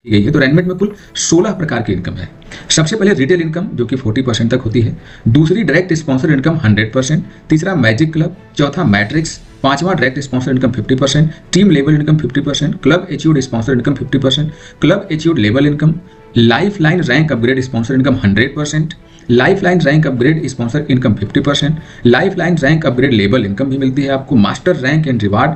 गई है। तो रैनमेट में कुल 16 प्रकार की इनकम है। सबसे पहले रिटेल इनकम जो कि 40% तक होती है, दूसरी डायरेक्ट स्पॉन्सर इनकम 100%, तीसरा मैजिक क्लब, चौथा मैट्रिक्स, पांचवा direct sponsor income 50%, team level income 50%, club achieved sponsor income 50%, club achieved level income, life line rank upgrade sponsor income 100%, life line rank upgrade sponsor income 50%, life line rank upgrade level income भी मिलती है आपको, master rank and reward,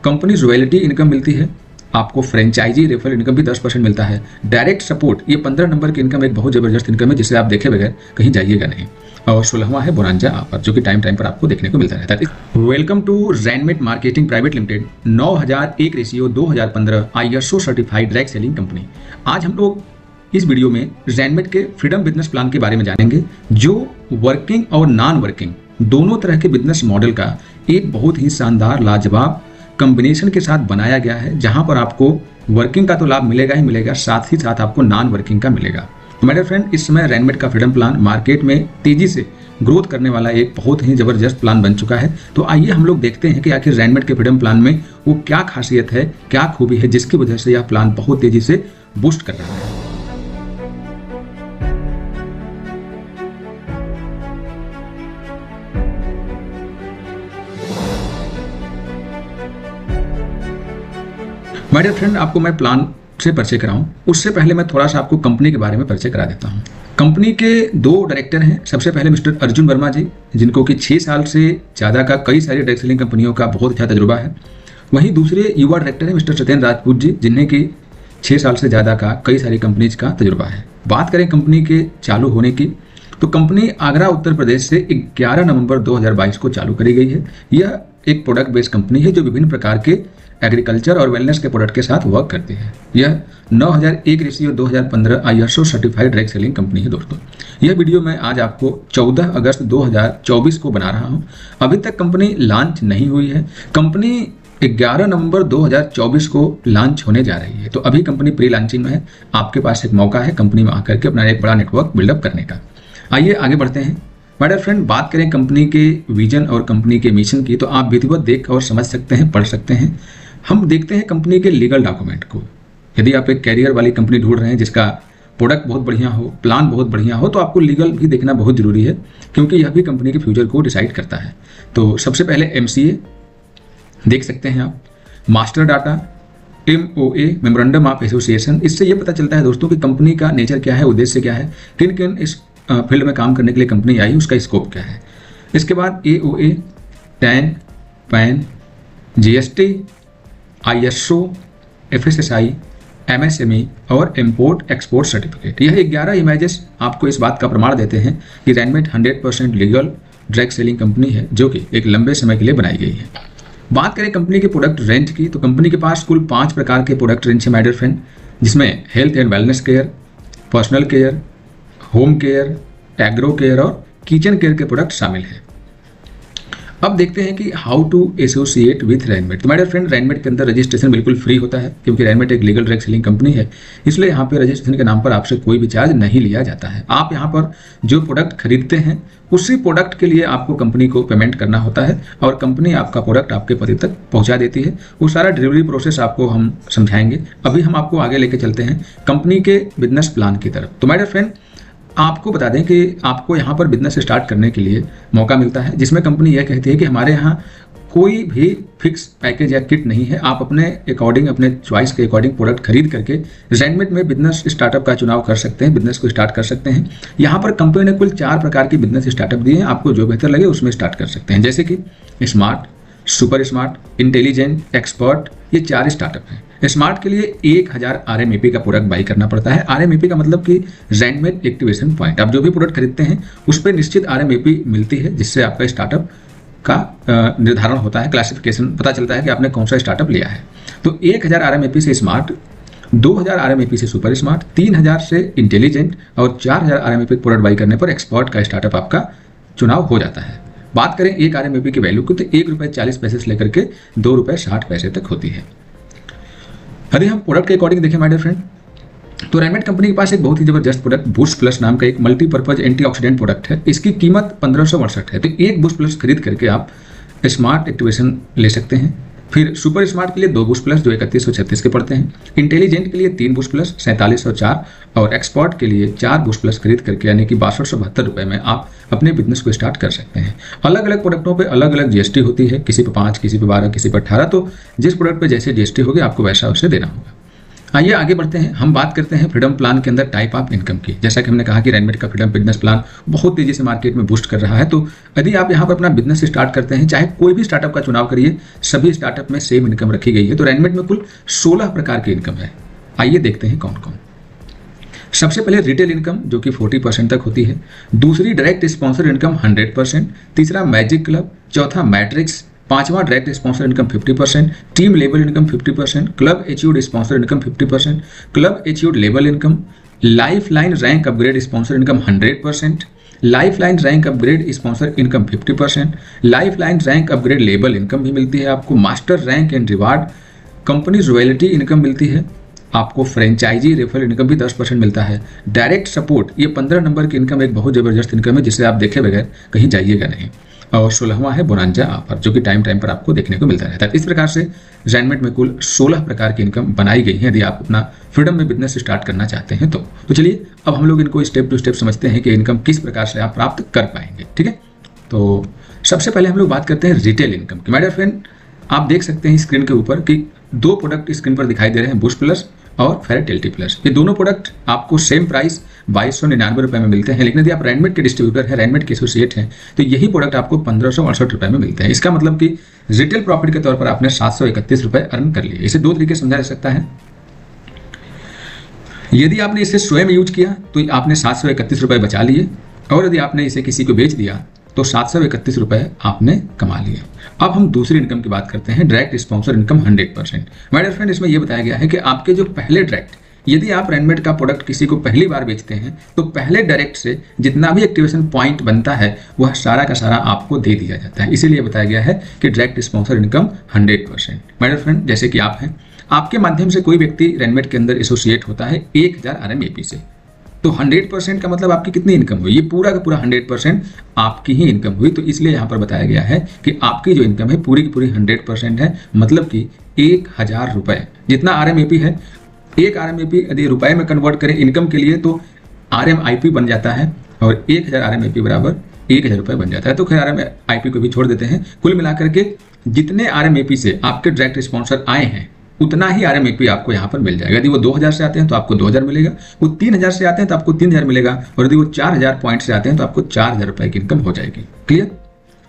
company royalty income मिलती है आपको, franchise referral income भी 10% मिलता है, डायरेक्ट सपोर्ट ये 15 नंबर की इनकम एक बहुत जबरदस्त इनकम है जिसे आप देखे बगैर कहीं जाइएगा नहीं। और 16वां है बोनांजा ऑफर जो कि टाइम पर आपको देखने को मिलता रहता है। वेलकम टू रैनमेट marketing private limited, 9001/2015 ISO certified direct selling company. आज हम लोग इस वीडियो में रैनमेट के फ्रीडम बिजनेस प्लान के बारे में जानेंगे जो वर्किंग और नॉन वर्किंग दोनों तरह के बिजनेस मॉडल का एक बहुत ही शानदार लाजवाब कॉम्बिनेशन के साथ बनाया गया है, जहां पर आपको वर्किंग का तो लाभ मिलेगा ही मिलेगा, साथ ही साथ आपको नॉन वर्किंग का मिलेगा। तो मेरे फ्रेंड, इस समय रैनमेट का फ्रीडम प्लान मार्केट में तेजी से ग्रोथ करने वाला एक बहुत ही जबरदस्त प्लान बन चुका है। तो आइए हम लोग देखते हैं कि आखिर रैनमेट के फ्रीडम प्लान में वो क्या खासियत है, क्या खूबी है जिसकी वजह से यह प्लान बहुत तेजी से बूस्ट कर रहा है। माय डियर फ्रेंड, आपको मैं प्लान से परिचय कराऊं उससे पहले मैं थोड़ा सा आपको कंपनी के बारे में परिचय करा देता हूं। कंपनी के 2 डायरेक्टर हैं। सबसे पहले मिस्टर अर्जुन वर्मा जी, जिनको कि 6 साल से ज़्यादा का कई सारी डायरेक्ट सेलिंग कंपनियों का बहुत अच्छा तजुर्बा है। वहीं दूसरे युवा डायरेक्टर हैं मिस्टर सत्येंद्र राजपूत जी, जिन्हें कि 6 साल से ज़्यादा का कई सारी कंपनीज का तजुर्बा है। बात करें कंपनी के चालू होने की, तो कंपनी आगरा उत्तर प्रदेश से 11 नवंबर 2022 को चालू करी गई है। यह एक प्रोडक्ट बेस्ड कंपनी है जो विभिन्न प्रकार के एग्रीकल्चर और वेलनेस के प्रोडक्ट के साथ वर्क करती है। यह 9001/2015 ISO certified direct selling company है। दोस्तों, यह वीडियो मैं आज आपको 14 अगस्त 2024 को बना रहा हूं। अभी तक कंपनी लॉन्च नहीं हुई है। कंपनी 11 नवंबर 2024 को लॉन्च होने जा रही है। तो अभी कंपनी प्री लॉन्चिंग में है। आपके पास एक मौका है कंपनी में आकर के अपना एक बड़ा नेटवर्क बिल्डअप करने का। आइए आगे बढ़ते हैं। माय डियर फ्रेंड, बात करें कंपनी के विजन और कंपनी के मिशन की, तो आप विधिवत देख और समझ सकते हैं, पढ़ सकते हैं। हम देखते हैं कंपनी के लीगल डॉक्यूमेंट को। यदि आप एक कैरियर वाली कंपनी ढूंढ रहे हैं जिसका प्रोडक्ट बहुत बढ़िया हो, प्लान बहुत बढ़िया हो, तो आपको लीगल भी देखना बहुत जरूरी है, क्योंकि यह भी कंपनी के फ्यूचर को डिसाइड करता है। तो सबसे पहले MCA देख सकते हैं आप, master data, MOA memorandum of association. इससे यह पता चलता है दोस्तों कि कंपनी का नेचर क्या है, उद्देश्य क्या है, किन किन इस फील्ड में काम करने के लिए कंपनी आई, उसका स्कोप क्या है। इसके बाद AOA, tan, pan, GST, ISO, FSSI, MSME और इम्पोर्ट एक्सपोर्ट सर्टिफिकेट। यह 11 इमेजेस आपको इस बात का प्रमाण देते हैं कि रैनमेट 100% लीगल डायरेक्ट सेलिंग कंपनी है जो कि एक लंबे समय के लिए बनाई गई है। बात करें कंपनी के प्रोडक्ट रेंज की, तो कंपनी के पास कुल 5 प्रकार के प्रोडक्ट रेंज है माय डियर फ्रेंड, जिसमें health and wellness care, personal care, home care, agro care और किचन केयर के प्रोडक्ट शामिल हैं। अब देखते हैं कि हाउ टू एसोसिएट विथ रैनमेट। तो माय डियर फ्रेंड, रैनमेट के अंदर रजिस्ट्रेशन बिल्कुल फ्री होता है, क्योंकि रैनमेट एक लीगल डायरेक्ट सेलिंग कंपनी है, इसलिए यहाँ पे रजिस्ट्रेशन के नाम पर आपसे कोई भी चार्ज नहीं लिया जाता है। आप यहाँ पर जो प्रोडक्ट खरीदते हैं उसी प्रोडक्ट के लिए आपको कंपनी को पेमेंट करना होता है और कंपनी आपका प्रोडक्ट आपके पते तक पहुँचा देती है। वो सारा डिलीवरी प्रोसेस आपको हम समझाएंगे। अभी हम आपको आगे लेके चलते हैं कंपनी के बिजनेस प्लान की तरफ। तो माय डियर फ्रेंड, आपको बता दें कि आपको यहाँ पर बिजनेस स्टार्ट करने के लिए मौका मिलता है, जिसमें कंपनी यह कहती है कि हमारे यहाँ कोई भी फिक्स पैकेज या किट नहीं है। आप अपने अकॉर्डिंग, अपने चॉइस के अकॉर्डिंग प्रोडक्ट खरीद करके रैनमेट में बिजनेस स्टार्टअप का चुनाव कर सकते हैं, बिजनेस को स्टार्ट कर सकते हैं। यहाँ पर कंपनी ने कुल 4 प्रकार के बिजनेस स्टार्टअप दिए हैं। आपको जो बेहतर लगे उसमें स्टार्ट कर सकते हैं, जैसे कि smart, super smart, intelligent, expert, ये 4 स्टार्टअप हैं। स्मार्ट के लिए 1000 RMAP का प्रोडक्ट बाई करना पड़ता है। RMAP का मतलब कि रैनमेट एक्टिवेशन पॉइंट। आप जो भी प्रोडक्ट खरीदते हैं उस पर निश्चित RMAP मिलती है, जिससे आपका स्टार्टअप का निर्धारण होता है, क्लासिफिकेशन पता चलता है कि आपने कौन सा स्टार्टअप लिया है। तो 1000 RMAP से स्मार्ट, 2000 RMAP से सुपर स्मार्ट, 3000 से इंटेलिजेंट और 4000 RMAP प्रोडक्ट बाई करने पर एक्सपर्ट का स्टार्टअप आपका चुनाव हो जाता है। बात करें एक RMAP की वैल्यू की, तो ₹1.40 से लेकर के ₹2.60 तक होती है। यदि हम प्रोडक्ट के अकॉर्डिंग देखें माय डियर फ्रेंड, तो रैनमेट कंपनी के पास एक बहुत ही जबरदस्त प्रोडक्ट बूस्ट प्लस नाम का एक मल्टीपर्पज एंटीऑक्सीडेंट प्रोडक्ट है। इसकी कीमत 1568 है। तो एक बूस्ट प्लस खरीद करके आप स्मार्ट एक्टिवेशन ले सकते हैं, फिर सुपर स्मार्ट के लिए 2 बुश प्लस जो 3136 के पड़ते हैं, इंटेलिजेंट के लिए 3 बुश प्लस 4704 और एक्सपर्ट के लिए 4 बुश प्लस खरीद करके यानी कि 6272 रुपये में आप अपने बिजनेस को स्टार्ट कर सकते हैं। अलग अलग प्रोडक्टों पे अलग अलग जीएसटी होती है, किसी पे 5, किसी पे 12, किसी पे 18, तो जिस प्रोडक्ट पे जैसे जीएसटी होगी आपको वैसा उसे देना होगा। आइए आगे बढ़ते हैं, हम बात करते हैं फ्रीडम प्लान के अंदर टाइप ऑफ इनकम की। जैसा कि हमने कहा कि रेनमेड का फ्रीडम बिजनेस प्लान बहुत तेजी से मार्केट में बूस्ट कर रहा है, तो यदि आप यहाँ पर अपना बिजनेस स्टार्ट करते हैं, चाहे कोई भी स्टार्टअप का चुनाव करिए, सभी स्टार्टअप में सेम इनकम रखी गई है। तो रेनमेड में कुल 16 प्रकार की इनकम है। आइए देखते हैं कौन कौन। सबसे पहले रिटेल इनकम जो कि 40% तक होती है, दूसरी डायरेक्ट स्पॉन्सर इनकम 100%, तीसरा मैजिक क्लब, चौथा मैट्रिक्स, पांचवा direct sponsor income 50%, team level income 50%, club achieved sponsor income 50%, club achieved level income, life line rank upgrade sponsor income 100%, life line rank upgrade sponsor income 50%, life line rank upgrade label income भी मिलती है आपको, master rank and reward, company royalty income मिलती है आपको, franchise referral income भी 10% मिलता है, डायरेक्ट सपोर्ट ये 15 नंबर की इनकम एक बहुत जबरदस्त इनकम है जिसे आप देखे बगैर कहीं जाइएगा नहीं, और 16वां है बोनांजा ऑफर जो कि टाइम पर आपको देखने को मिलता रहता है। इस प्रकार से रेनमेड में कुल 16 प्रकार की इनकम बनाई गई है यदि आप अपना फ्रीडम में बिजनेस स्टार्ट करना चाहते हैं तो चलिए अब हम लोग इनको स्टेप टू स्टेप समझते हैं कि इनकम किस प्रकार से आप प्राप्त कर पाएंगे। ठीक है, तो सबसे पहले हम लोग बात करते हैं रिटेल इनकम की। माय डियर फ्रेंड, आप देख सकते हैं स्क्रीन के ऊपर कि 2 प्रोडक्ट स्क्रीन पर दिखाई दे रहे हैं, बुश प्लस और फेरेटिलिटी प्लस। ये दोनों प्रोडक्ट आपको सेम प्राइस 2299 रुपये में मिलते हैं, लेकिन यदि आप रेनमेड के डिस्ट्रीब्यूटर हैं, रेनमेड के एसोसिएट हैं, तो यही प्रोडक्ट आपको 1568 रुपये में मिलते हैं। इसका मतलब कि रिटेल प्रॉफिट के तौर पर आपने 731 रुपये अर्न कर लिए। इसे 2 तरीके से समझा जा सकता है। यदि आपने इसे स्वयं यूज किया तो आपने 731 रुपये बचा लिए, और यदि आपने इसे किसी को बेच दिया तो 731 रुपये आपने कमा लिए। अब हम दूसरी इनकम की बात करते हैं, direct sponsor income 100%। My dear friend, इसमें यह बताया गया है कि आपके जो पहले डायरेक्ट, यदि आप रेनमेड का प्रोडक्ट किसी को पहली बार बेचते हैं तो पहले डायरेक्ट से जितना भी एक्टिवेशन पॉइंट बनता है वह सारा का सारा आपको दे दिया जाता है। इसीलिए बताया गया है कि direct sponsor income 100%। My dear friend, जैसे कि आप हैं, आपके माध्यम से कोई व्यक्ति रेनमेड के अंदर एसोसिएट होता है 1000 RMAP से, तो 100% का मतलब आपकी कितनी इनकम हुई? ये पूरा का पूरा 100% आपकी ही इनकम हुई। तो इसलिए यहाँ पर बताया गया है कि आपकी जो इनकम है पूरी की पूरी 100% है, मतलब कि 1000 रुपये जितना RMAP है। 1 RMAP यदि रुपए में कन्वर्ट करें इनकम के लिए तो RMIP बन जाता है, और 1000 RMAP बराबर 1000 रुपये बन जाता है। तो खैर RMIP को भी छोड़ देते हैं। कुल मिलाकर के जितने RMAP से आपके डायरेक्ट स्पॉन्सर आए हैं उतना ही RMAP आपको यहाँ पर मिल जाएगा। यदि वो 2000 से आते हैं तो आपको 2000 मिलेगा, वो 3000 से आते हैं तो आपको 3000 मिलेगा, और यदि वो 4000 पॉइंट से आते हैं तो आपको 4000 रुपये की इनकम हो जाएगी। क्लियर?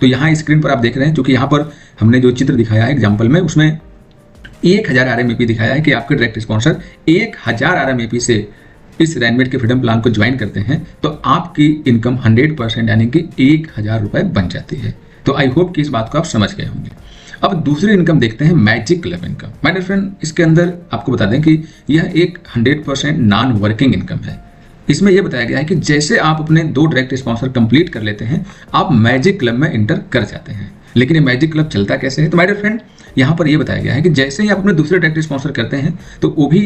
तो यहाँ स्क्रीन पर आप देख रहे हैं, क्योंकि यहाँ पर हमने जो चित्र दिखाया है एग्जाम्पल में, उसमें 1000 RMAP दिखाया है कि आपके डायरेक्ट स्पॉन्सर 1000 RMAP से इस रेनमेड के फ्रीडम प्लान को ज्वाइन करते हैं तो आपकी इनकम 100% यानी कि 1000 रुपये बन जाती है। तो आई होप कि इस बात को आप समझ गए होंगे। अब दूसरी इनकम देखते हैं, magic club income. My dear friend, इसके अंदर आपको बता दें कि यह एक 100% नॉन वर्किंग इनकम है। इसमें यह बताया गया है कि जैसे आप अपने 2 डायरेक्ट स्पॉन्सर कंप्लीट कर लेते हैं, आप मैजिक क्लब में इंटर कर जाते हैं। लेकिन ये मैजिक क्लब चलता कैसे है? तो माय डियर फ्रेंड, यहाँ पर यह बताया गया है कि जैसे ही आप अपने दूसरे डायरेक्ट स्पॉन्सर करते हैं तो वो भी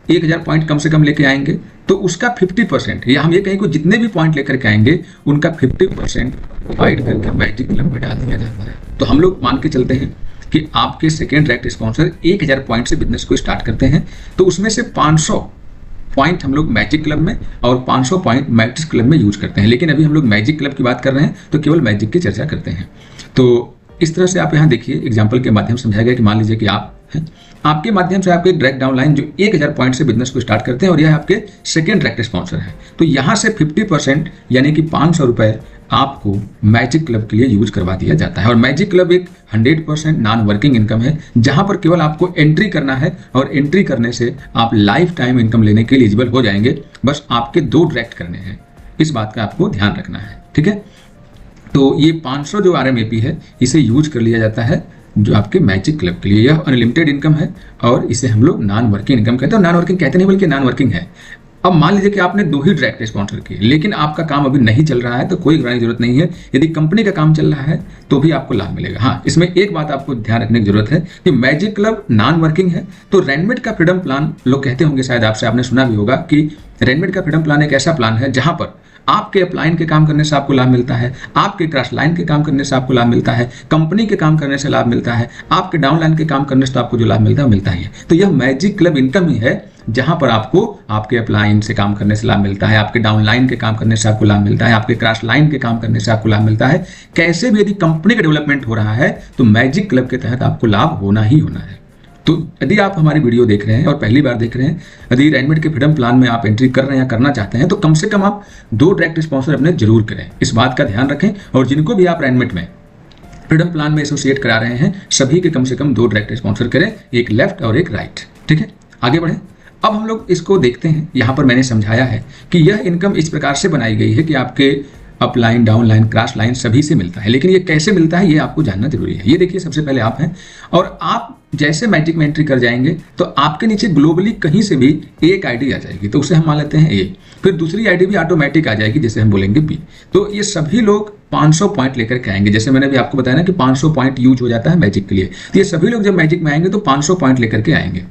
1000 पॉइंट कम से कम लेके आएंगे, तो उसका 50%, या हम ये कहें कि जितने भी पॉइंट लेकर के आएंगे उनका 50% डिवाइड करके मैजिक क्लब में डाल दिया जाता है। तो हम लोग मान के चलते हैं कि आपके सेकेंड डायरेक्ट स्पॉन्सर 1000 पॉइंट से बिजनेस को स्टार्ट करते हैं, तो उसमें से 500 पॉइंट हम लोग मैजिक क्लब में और 500 पॉइंट मैट्रिक्स क्लब में यूज करते हैं। लेकिन अभी हम लोग मैजिक क्लब की बात कर रहे हैं तो केवल मैजिक की चर्चा करते हैं। तो इस तरह से आप यहाँ देखिए, एग्जाम्पल के माध्यम से समझाया गया कि मान लीजिए कि आप हैं, आपके माध्यम से आपके डायरेक्ट डाउनलाइन जो 1000 पॉइंट से बिजनेस को स्टार्ट करते हैं और यह आपके सेकेंड डायरेक्ट स्पॉन्सर है, तो यहाँ से 50% यानी कि 500 रुपये आपको मैजिक क्लब के लिए यूज करवा दिया जाता है। और मैजिक क्लब एक 100% नॉन वर्किंग इनकम है, जहां पर केवल आपको एंट्री करना है, और एंट्री करने से आप लाइफ टाइम इनकम लेने के लिए एलिजिबल हो जाएंगे। बस आपके 2 डायरेक्ट करने हैं, इस बात का आपको ध्यान रखना है। ठीक है, तो ये 500 जो RMAP है इसे यूज कर लिया जाता है जो आपके मैजिक क्लब के लिए। यह अनलिमिटेड इनकम है और इसे हम लोग नॉन वर्किंग इनकम कहते हैं। नॉन वर्किंग कहते नहीं बल्कि नॉन वर्किंग है। अब मान लीजिए कि आपने 2 ही डायरेक्ट स्पॉन्सर किए, लेकिन आपका काम अभी नहीं चल रहा है, तो कोई घबराने की जरूरत नहीं है। यदि कंपनी का काम चल रहा है तो भी आपको लाभ मिलेगा। हाँ, इसमें एक बात आपको ध्यान रखने की जरूरत है कि मैजिक क्लब नॉन वर्किंग है, तो रेनमेड का फ्रीडम प्लान लोग कहते होंगे, शायद आपने सुना भी होगा कि रेनमेड का फ्रीडम प्लान एक ऐसा प्लान है जहां पर आपके अपलाइन के काम करने से आपको लाभ मिलता है, आपके क्रॉस लाइन के काम करने से आपको लाभ मिलता है, कंपनी के काम करने से लाभ मिलता है, आपके डाउन लाइन के काम करने से तो आपको जो लाभ मिलता है वो मिलता ही है। तो यह मैजिक क्लब इनकम ही है जहां पर आपको आपके अपलाइन से काम करने से लाभ मिलता है, आपके डाउन लाइन के काम करने से आपको लाभ मिलता है, आपके क्रॉस लाइन के काम करने से आपको लाभ मिलता है। कैसे भी यदि कंपनी का डेवलपमेंट हो रहा है तो मैजिक क्लब के तहत आपको लाभ होना ही होना है। तो यदि आप हमारी वीडियो देख रहे हैं और पहली बार देख रहे हैं, यदि रेनमेड के फ्रीडम प्लान में आप एंट्री कर रहे हैं या करना चाहते हैं, तो कम से कम आप 2 डायरेक्ट स्पॉन्सर अपने जरूर करें। इस बात का ध्यान रखें, और जिनको भी आप रेनमेड में फ्रीडम प्लान में एसोसिएट करा रहे हैं, सभी के कम से कम 2 डायरेक्ट स्पॉन्सर करें, एक लेफ्ट और एक राइट। ठीक है, आगे बढ़ें। अब हम लोग इसको देखते हैं। यहाँ पर मैंने समझाया है कि यह इनकम इस प्रकार से बनाई गई है कि आपके upline, down line, cross line सभी से मिलता है, लेकिन ये कैसे मिलता है ये आपको जानना जरूरी है। ये देखिए, सबसे पहले आप हैं और आप जैसे मैजिक में एंट्री कर जाएंगे तो आपके नीचे ग्लोबली कहीं से भी एक आईडी आ जाएगी, तो उसे हम मान लेते हैं ए। फिर दूसरी आईडी भी ऑटोमेटिक आ जाएगी, जैसे हम बोलेंगे बी। तो ये सभी लोग 500 पॉइंट लेकर के आएंगे। जैसे मैंने भी आपको बताया ना कि 500 पॉइंट यूज हो जाता है मैजिक के लिए, तो ये सभी लोग जब मैजिक में आएंगे तो 500 पॉइंट लेकर के आएंगे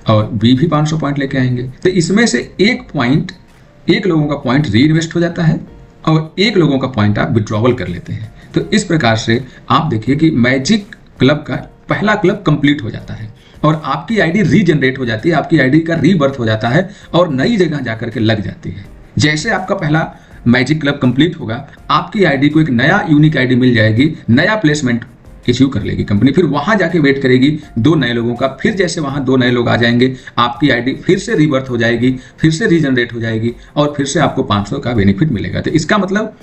और बी भी 500 पॉइंट लेके आएंगे। तो इसमें से एक लोगों का पॉइंट री इन्वेस्ट हो जाता है और एक लोगों का पॉइंट आप विड्रॉवल कर लेते हैं। तो इस प्रकार से आप देखिए कि मैजिक क्लब का पहला क्लब कंप्लीट हो जाता है और आपकी आईडी रीजनरेट हो जाती है, आपकी आईडी का रीबर्थ हो जाता है और नई जगह जाकर के लग जाती है। जैसे आपका पहला मैजिक क्लब कंप्लीट होगा, आपकी आईडी को एक नया यूनिक आईडी मिल जाएगी, नया प्लेसमेंट इश्यू कर लेगी कंपनी, फिर वहां जाके वेट करेगी 2 नए लोगों का। फिर जैसे वहां 2 नए लोग आ जाएंगे, आपकी आईडी फिर से रीबर्थ हो जाएगी, फिर से रीजनरेट हो जाएगी और फिर से आपको 500 का बेनिफिट मिलेगा। तो इसका मतलब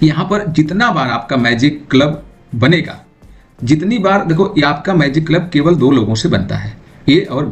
यहां पर जितना बार आपका मैजिक क्लब बनेगा, जितनी बार देखो, ये आपका मैजिक क्लब केवल 2 लोगों से बनता है, ए और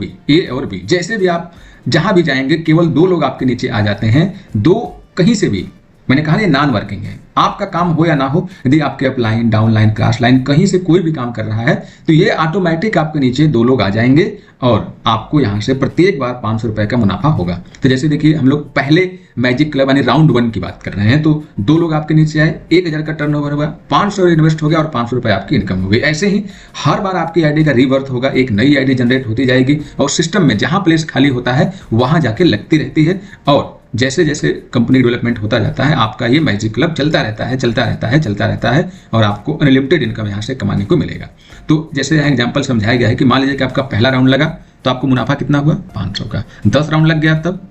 बी। जैसे भी आप जहां भी जाएंगे केवल 2 लोग आपके नीचे आ जाते हैं, 2 कहीं से भी। मैंने कहा ये नॉन वर्किंग है, आपका काम हो या ना हो, यदि आपके upline, down line, cross line कहीं से कोई भी काम कर रहा है तो ये ऑटोमेटिक आपके नीचे 2 लोग आ जाएंगे और आपको यहां से प्रत्येक बार 500 रुपए का मुनाफा होगा। तो जैसे देखिए, हम लोग पहले मैजिक क्लब यानी राउंड 1 की बात कर रहे हैं, तो 2 लोग आपके नीचे आए, 1000 का टर्नओवर हुआ, 500 इन्वेस्ट हो गया और 500 रुपए आपकी इनकम हो गई। ऐसे ही हर बार आपकी आईडी का रीवर्थ होगा, एक नई आईडी जनरेट होती जाएगी और सिस्टम में जहां प्लेस खाली होता है वहां जाके लगती रहती है और जैसे जैसे कंपनी डेवलपमेंट होता जाता है आपका ये मैजिक क्लब चलता रहता है और आपको अनलिमिटेड इनकम यहाँ से कमाने को मिलेगा। तो जैसे यहाँ एग्जांपल समझाया गया है कि मान लीजिए कि आपका पहला राउंड लगा तो आपको मुनाफा कितना हुआ 500 का, 10 राउंड लग गया तब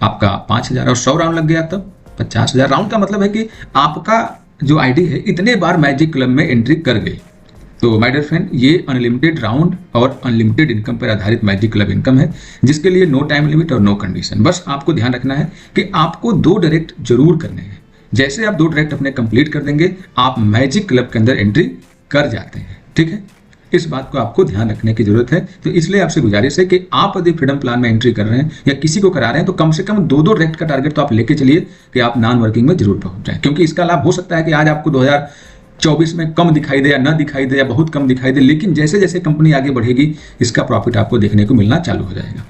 आपका 5000 और 100 राउंड लग गया तब 50,000। राउंड का मतलब है कि आपका जो आईडी है इतने बार मैजिक क्लब में एंट्री कर गई। तो माय डियर फ्रेंड, ये अनलिमिटेड राउंड और अनलिमिटेड इनकम पर आधारित मैजिक क्लब इनकम है, जिसके लिए नो टाइम लिमिट और नो कंडीशन। बस आपको ध्यान रखना है कि आपको 2 डायरेक्ट जरूर करने हैं। जैसे आप 2 डायरेक्ट अपने कंप्लीट कर देंगे, आप मैजिक क्लब के अंदर एंट्री कर जाते हैं। ठीक है, इस बात को आपको ध्यान रखने की जरूरत है। तो इसलिए आपसे गुजारिश है कि आप यदि फ्रीडम प्लान में एंट्री कर रहे हैं या किसी को करा रहे हैं तो कम से कम 2 डायरेक्ट का टारगेट तो आप लेके चलिए कि आप नॉन वर्किंग में जरूर पहुंच जाए, क्योंकि इसका लाभ हो सकता है कि आज आपको 2024 में कम दिखाई दे या ना दिखाई दे या बहुत कम दिखाई दे, लेकिन जैसे जैसे कंपनी आगे बढ़ेगी इसका प्रॉफिट आपको देखने को मिलना चालू हो जाएगा।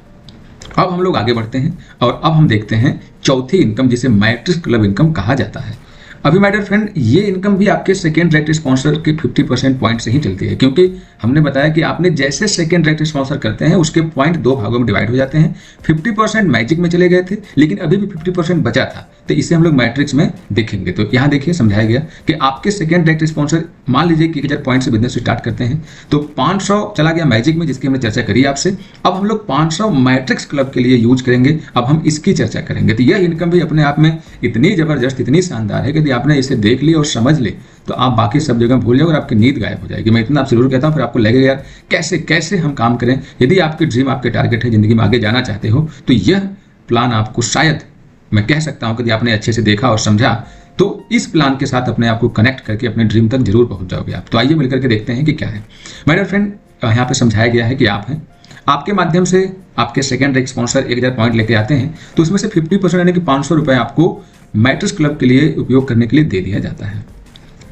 अब हम लोग आगे बढ़ते हैं और अब हम देखते हैं चौथी इनकम, जिसे मैट्रिक्स क्लब इनकम कहा जाता है। अभी माय डियर फ्रेंड, ये इनकम भी आपके सेकेंड डायरेक्ट स्पॉन्सर के 50% पॉइंट से ही चलती है, क्योंकि हमने बताया कि आपने जैसे सेकेंड डायरेक्ट स्पॉन्सर करते हैं उसके पॉइंट 2 भागों में डिवाइड हो जाते हैं। 50% मैजिक में चले गए थे, लेकिन अभी भी 50% बचा था, तो इसे हम लोग मैट्रिक्स में देखेंगे। तो यहाँ देखिए समझाया गया कि आपके सेकेंड डायरेक्ट स्पॉन्सर मान लीजिए कि 1000 पॉइंट से बिजनेस स्टार्ट करते हैं तो 500 चला गया मैजिक में, जिसकी हमने चर्चा करी आपसे। अब हम लोग 500 मैट्रिक्स क्लब के लिए यूज करेंगे, अब हम इसकी चर्चा करेंगे। तो यह इनकम भी अपने आप में इतनी जबरदस्त, इतनी शानदार है कि यदि आपने इसे देख लिया और समझ ले तो आप बाकी सब जगह भूल जाओगे और आपकी नींद गायब हो जाएगी। मैं इतना आपसे जरूर कहता हूँ, फिर आपको लगेगा यार कैसे कैसे हम काम करें। यदि आपके ड्रीम, आपके टारगेट है, जिंदगी में आगे जाना चाहते हो, तो यह प्लान आपको शायद मैं कह सकता हूं कि यदि आपने अच्छे से देखा और समझा तो इस प्लान के साथ अपने आप को कनेक्ट करके अपने ड्रीम तक जरूर पहुंच जाओगे आप। तो आइए मिलकर के देखते हैं कि क्या है। माय डियर फ्रेंड, यहाँ पे समझाया गया है कि आप हैं, आपके माध्यम से आपके सेकेंड डायरेक्ट स्पॉन्सर 1000 पॉइंट लेके आते हैं तो उसमें से 50% यानी कि 500 रुपए आपको मैट्रिक्स क्लब के लिए उपयोग करने के लिए दे दिया जाता है।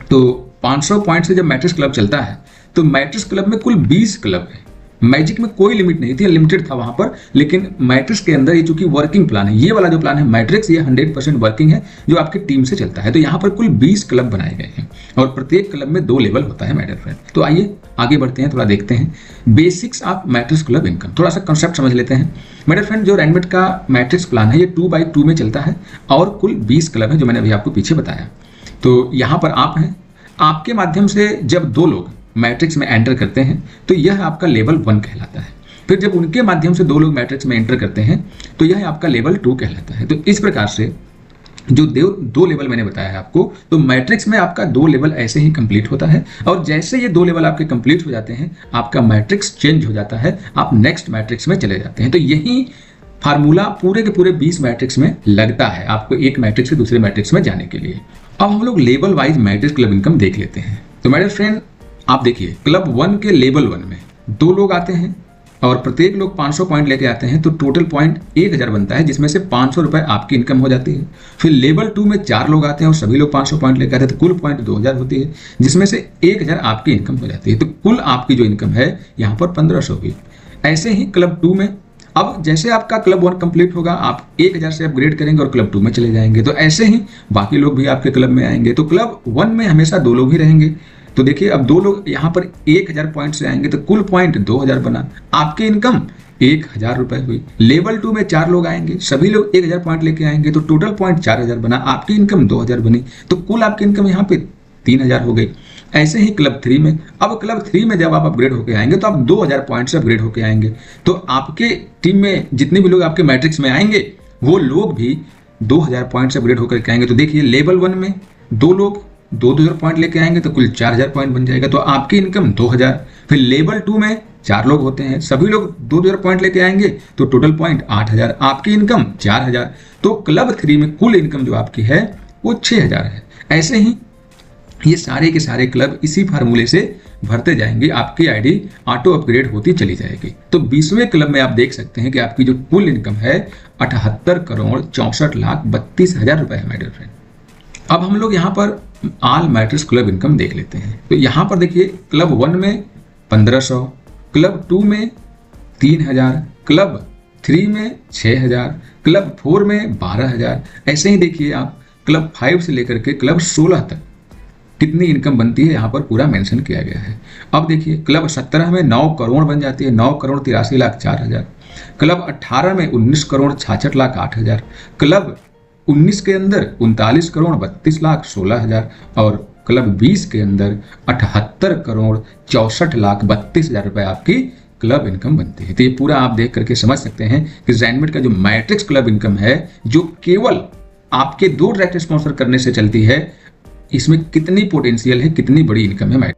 तो 500 पॉइंट से जब मैट्रिक्स क्लब चलता है तो मैट्रिक्स क्लब में कुल 20 क्लब है। मैजिक में कोई लिमिट नहीं थी, लिमिटेड था वहां पर, लेकिन मैट्रिक्स के अंदर ये चूंकि वर्किंग प्लान है, ये वाला जो प्लान है मैट्रिक्स, ये 100% वर्किंग है जो आपकी टीम से चलता है। तो यहाँ पर कुल 20 क्लब बनाए गए हैं और प्रत्येक क्लब में 2 लेवल होता है माय डियर फ्रेंड। तो आइए आगे बढ़ते हैं, थोड़ा देखते हैं basics of matrix club income, थोड़ा सा कंसेप्ट समझ लेते हैं। माय डियर फ्रेंड, जो रैंडमेट का मैट्रिक्स प्लान है ये 2x2 में चलता है और कुल 20 क्लब है जो मैंने अभी आपको पीछे बताया। तो यहाँ पर आप हैं, आपके माध्यम से जब 2 लोग मैट्रिक्स में एंटर करते हैं तो यह आपका लेवल 1 कहलाता है। फिर जब उनके माध्यम से 2 लोग मैट्रिक्स में एंटर करते हैं तो यह आपका लेवल 2 कहलाता है। तो इस प्रकार से जो 2 लेवल मैंने बताया है आपको, तो मैट्रिक्स में आपका 2 लेवल ऐसे ही कंप्लीट होता है और जैसे ये 2 लेवल आपके कंप्लीट हो जाते हैं आपका मैट्रिक्स चेंज हो जाता है, आप नेक्स्ट मैट्रिक्स में चले जाते हैं। तो यही फार्मूला पूरे के पूरे 20 मैट्रिक्स में लगता है आपको एक मैट्रिक्स से दूसरे मैट्रिक्स में जाने के लिए। अब हम लोग level wise matrix club income देख लेते हैं। तो मेरे फ्रेंड आप देखिए, क्लब 1 के लेवल 1 में 2 लोग आते हैं और प्रत्येक लोग 500 पॉइंट लेके आते हैं, तो टोटल पॉइंट 1000 बनता है, जिसमें से 500 रुपए आपकी इनकम हो जाती है। फिर लेवल 2 में 4 लोग आते हैं और सभी लोग 500 पॉइंट लेकर आते हैं, तो कुल पॉइंट 2000 होती है, जिसमें से 1000 आपकी इनकम हो जाती है। तो कुल आपकी जो इनकम है यहाँ पर 1500 हुई। ऐसे ही क्लब 2 में, अब जैसे आपका क्लब 1 कंप्लीट होगा आप 1000 से अपग्रेड करेंगे और क्लब 2 में चले जाएंगे, तो ऐसे ही बाकी लोग भी आपके क्लब में आएंगे। तो क्लब 1 में हमेशा 2 लोग ही रहेंगे। तो देखिए, अब 2 लोग यहाँ पर 1000 पॉइंट से आएंगे तो कुल पॉइंट 2000 बना, आपकी इनकम 1000 रुपए हुई। लेवल 2 में 4 लोग आएंगे, सभी लोग 1000 पॉइंट लेके आएंगे, तो टोटल पॉइंट 4000 बना, आपकी इनकम 2000 बनी, तो कुल आपकी इनकम यहाँ पे 3000 हो गई। ऐसे ही क्लब 3 में, अब क्लब 3 में जब आप अपग्रेड होके आएंगे तो आप 2000 पॉइंट से अपग्रेड होके आएंगे, तो आपके टीम में जितने भी लोग आपके मैट्रिक्स में आएंगे वो लोग भी 2000 पॉइंट से अपग्रेड होकर आएंगे। तो देखिए, लेवल 1 में 2 लोग 2000 पॉइंट लेके आएंगे तो कुल 4000 पॉइंट बन जाएगा, तो आपकी इनकम 2000। फिर लेवल 2 में 4 लोग होते हैं, सभी लोग 2000 पॉइंट लेके आएंगे तो टोटल पॉइंट 8000, आपकी इनकम 4000। तो क्लब 3 में कुल इनकम जो आपकी है वो 6000 है। ऐसे ही ये सारे के सारे क्लब इसी फार्मूले से भरते जाएंगे, आपकी आईडी ऑटो अपग्रेड होती चली जाएगी। तो 20वें क्लब में आप देख सकते हैं कि आपकी जो कुल इनकम है 78,64,32,000 रुपए है माय डियर फ्रेंड। अब हम लोग यहाँ पर ऑल मैट्रिक्स क्लब इनकम देख लेते हैं। तो यहाँ पर देखिए, क्लब 1 में 1500, क्लब 2 में 3000, क्लब 3 में 6000, क्लब 4 में 12000। ऐसे ही देखिए आप क्लब 5 से लेकर के क्लब 16 तक कितनी इनकम बनती है यहाँ पर पूरा मेंशन किया गया है। अब देखिए, क्लब 17 में 9 करोड़ बन जाती है, 9,83,04,000। क्लब 18 में 19,66,08,000। क्लब 19 के अंदर 39,32,16,000 और क्लब 20 के अंदर 78,64,32,000 रुपए आपकी क्लब इनकम बनती है। तो ये पूरा आप देख करके समझ सकते हैं कि रैंडमेट का जो मैट्रिक्स क्लब इनकम है, जो केवल आपके 2 डायरेक्ट स्पॉन्सर करने से चलती है, इसमें कितनी पोटेंशियल है, कितनी बड़ी इनकम है।